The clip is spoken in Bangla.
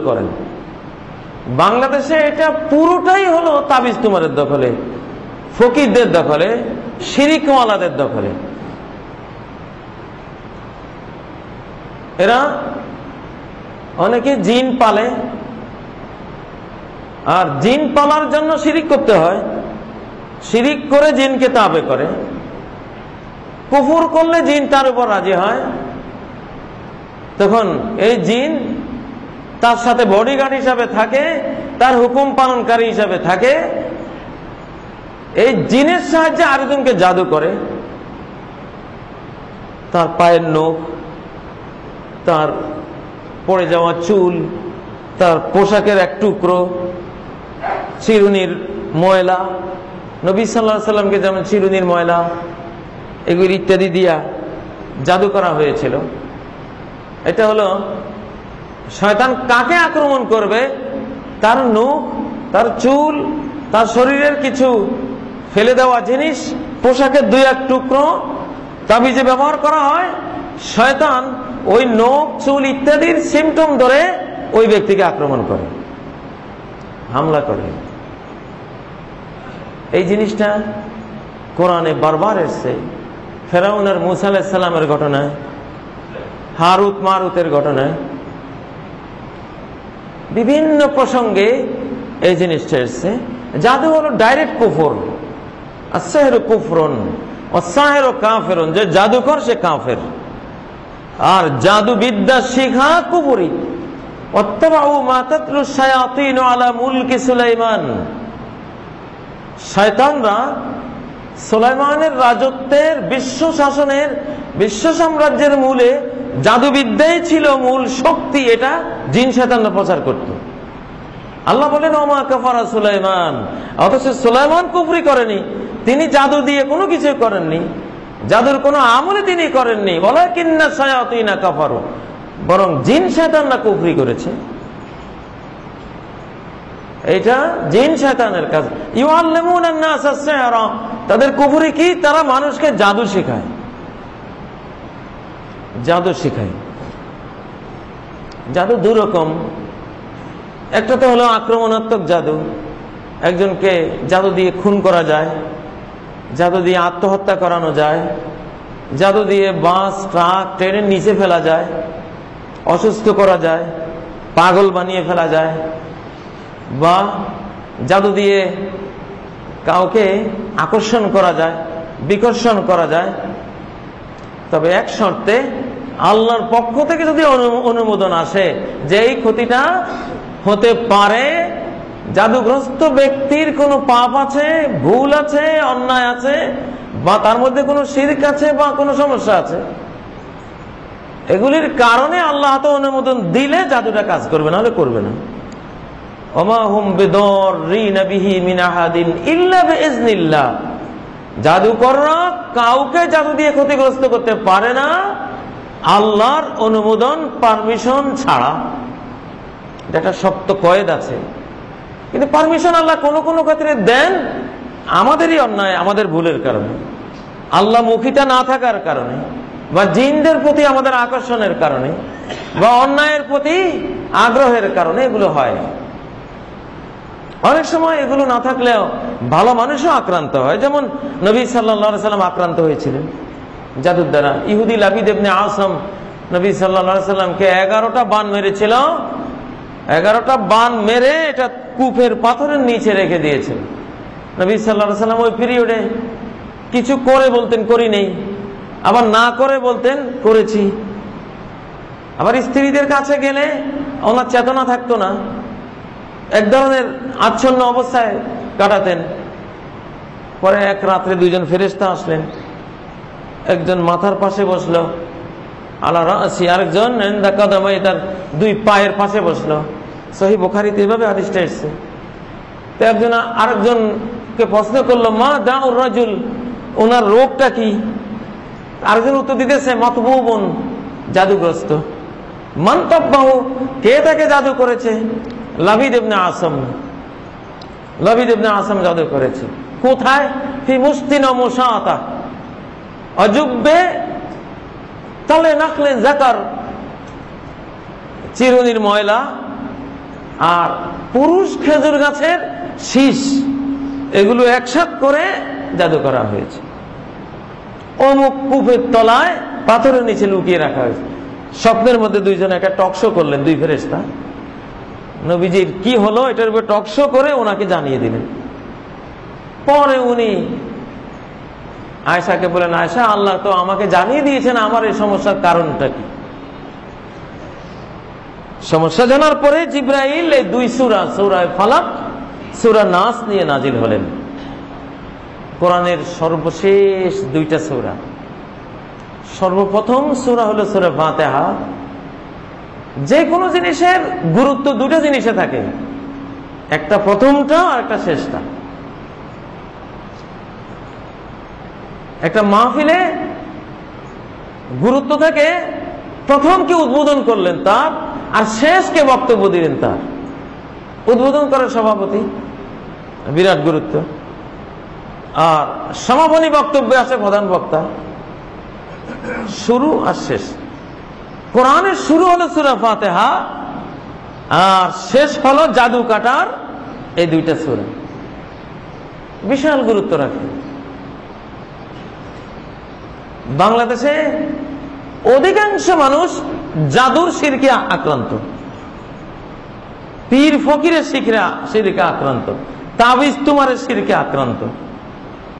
করেন। বাংলাদেশে এটা পুরোটাই হলো তাবিজ তুমারের দখলে, ফকিরদের দখলে, শিরিকওয়ালাদের দখলে। এরা অনেকে জিন পালে, আর জিন পালার জন্য শিরিক করতে হয়, শিরিক করে জিনকে তাবে করে, কুফর করলে জিন তার উপর রাজি হয়, তখন এই জিন তার সাথে বডিগার্ড হিসাবে থাকে, তার হুকুম পালনকারী হিসাবে থাকে। এই জিনের সাহায্যে আরেকজনকে জাদু করে, তার পায়ের নখ, তার পড়ে যাওয়া চুল, তার পোশাকের এক টুকরো, চিরুনির ময়লা, নবী সাল্লাল্লাহু আলাইহি সাল্লামকে যেমন চিরুনির ময়লা এগুলি ইত্যাদি দিয়া জাদু করা হয়েছিল। এটা হলো শয়তান কাকে আক্রমণ করবে, তার নখ, তার চুল, তার শরীরের কিছু ফেলে দেওয়া জিনিস, পোশাকের দুই এক টুকরো তাবিজে ব্যবহার করা হয়। শয়তান ওই নখ, চুল ইত্যাদির সিমটম ধরে ওই ব্যক্তিকে আক্রমণ করে, হামলা করে। এই জিনিসটা কোরআনে বারবার এসেছে। ফেরাউন আর মূসা আলাইহিস সালামের ঘটনায়, হারুত মারুতের ঘটনায়, বিভিন্ন প্রসঙ্গে এই জিনিসটা এসছে। জাদু হলো ডাইরেক্ট কুফর, আসসাহিরু কুফরুন ওয়াস-সাহিরু কাফিরুন, যে জাদুকর সে কাফের, আর জাদু বিদ্যা শিখা কুফরি। ওয়াত্তাবাউ মা তাতলু শায়াতিন আলা মুলকি সুলাইমান, শয়তানরা সুলাইমানের রাজত্বের, বিশ্ব শাসনের, বিশ্ব সাম্রাজ্যের মূলে জাদুবিদ্যাই ছিল মূল শক্তি। এটা জিন শয়তানরা প্রচার করত। আল্লাহ বলেন ওমা কাফারা সুলাইমান, অথচ সুলাইমান কুফরি করেনি, তিনি জাদু দিয়ে কোনো কিছু করেননি, জাদুর কোনো আমলে তিনি করেননি। ওয়ালাকিন্না শায়াতিনা কাফারু, বরং জিন শয়তানরা কুফরি করেছে। এটা জিন শয়তানের কাজ। ইউআল্লিমুনান নাস আস-সিহরা, তাদের কুফরি কি? তারা মানুষকে জাদু শেখায়, জাদু শেখায়। জাদু দুই রকম। একটা তো হলো আক্রমণাত্মক জাদু, একজনকে জাদু দিয়ে খুন করা যায়, জাদু দিয়ে আত্মহত্যা করানো যায়, জাদু দিয়ে বাস, ট্রাক, ট্রেনের নিচে ফেলা যায়, অসুস্থ করা যায়, পাগল বানিয়ে ফেলা যায়, বা জাদু দিয়ে কাউকে আকর্ষণ করা যায়, বিকর্ষণ করা যায়। তবে এক শর্তে, আল্লাহর পক্ষ থেকে যদি অনুমোদন আসে যে এই ক্ষতিটা হতে পারে, জাদুগ্রস্ত ব্যক্তির কোনো পাপ আছে, ভুল আছে, অন্যায় আছে, বা তার মধ্যে কোনো শিরক আছে, বা কোনো সমস্যা আছে, এগুলির কারণে আল্লাহ তো অনুমোদন দিলে জাদুটা কাজ করবে, না হলে করবে না। ওমা হুম বিদররিনা বিহি মিন আহাদিন ইল্লা বিইজনিল্লাহ, জাদুকররা কাউকে জাদু দিয়ে ক্ষতিগ্রস্ত করতে পারে না আল্লাহর অনুমোদন, পারমিশন ছাড়া। এটা একটা শক্ত কয়েদ আছে। কিন্তু পারমিশন আল্লাহ কোন কোন ক্ষেত্রে দেন আমাদেরই অন্যায়, আমাদের ভুলের কারণে, আল্লাহ মুখিতা না থাকার কারণে, বা জিনদের প্রতি আমাদের আকর্ষণের কারণে, বা অন্যায়ের প্রতি আগ্রহের কারণে এগুলো হয়। অনেক সময় এগুলো না থাকলেও ভালো মানুষও আক্রান্ত হয়। যেমন নবী সাল্লাল্লাহু আলাইহি সাল্লাম আক্রান্ত হয়েছিলেন জাদুর দ্বারা। ইহুদি লাবিদ ইবনে আসম নবী সাল্লাল্লাহু আলাইহি সাল্লামকে 11টা বান মেরেছিল। 11টা বান মেরে এটা কূপের পাথরের নিচে রেখে দিয়েছিল। নবী সাল্লাল্লাহু আলাইহি সাল্লাম ওই পিরিয়ডে কিছু করে বলতেন করি নেই, আবার না করে বলতেন করেছি। আবার স্ত্রীদের কাছে গেলে ওনার চেতনা থাকতো না, এক ধরনের আচ্ছন্ন অবস্থায় কাটাতেন। পরে এক রাত্রে দুইজন ফেরেশতা আসলেন, একজন মাথার পাশে বসলো আলা রাসি, আরেকজন ইনদা কাদামাই, তার দুই পায়ের পাশে বসলো। সহিহ বুখারীতে এভাবে হাদিসটা এসেছে। তো একজন আরেকজনকে প্রশ্ন করলো মা দাউর রাজুল, ওনার রোগটা কি? আরেকজন উত্তর দিতেছে মাতবুবুন, জাদুগ্রস্ত। মানতাব্বাহু, কে তাকে জাদু করেছে? লাবিদ ইবনে আসম, লাবিদ ইবনে আসম জাদু করেছে। কোথায়? ফি মুস্তিন ওয়া মুশাতা, অজুব্বে তালে নাখলেন জাকার, চিরুনির ময়লা আর পুরুষ খেজুর গাছের শীষ, এগুলো একসাথ করে জাদু করা হয়েছে। অমুক কূপের তলায় পাথরের নিচে লুকিয়ে রাখা হয়েছে। স্বপ্নের মধ্যে দুইজন একটা টকশো করলেন, দুই ফেরেশতা। নবীজির কি হলো এটার উপর টকশো করে ওনাকে জানিয়ে দিলেন। পরে উনি আয়েশাকে বলেন, আয়েশা, আল্লাহ তো আমাকে জানিয়ে দিয়েছেন আমার এই সমস্যার কারণটা কি। সমস্যা জানার পরে জিবরাইল এই দুই সূরা, সূরা ফালাক, সূরা নাস নিয়ে নাজিল হলেন। কোরআনের সর্বশেষ দুইটা সূরা। সর্বপ্রথম সূরা হলো সূরা ফাতিহা। যে কোনো জিনিসের গুরুত্ব দুটো জিনিসে থাকে, একটা প্রথমটা আর একটা শেষটা। একটা মাহফিলে গুরুত্ব থাকে প্রথম কে উদ্বোধন করলেন তার, আর শেষকে বক্তব্য দিলেন তার। উদ্বোধন করেন সভাপতি, বিরাট গুরুত্ব। আর সমাপনী বক্তব্যে আছে প্রধান বক্তা। শুরু আর শেষ। কোরআনের শুরু হলো সূরা ফাতিহা, আর শেষ হলো জাদু কাটার এই দুইটা সূরা। বিশাল গুরুত্ব রাখে। বাংলাদেশে অধিকাংশ মানুষ জাদুর শিরকে আক্রান্ত, পীর ফকিরের শিরকে আক্রান্ত, তাবিজ তুমারের শিরকে আক্রান্ত।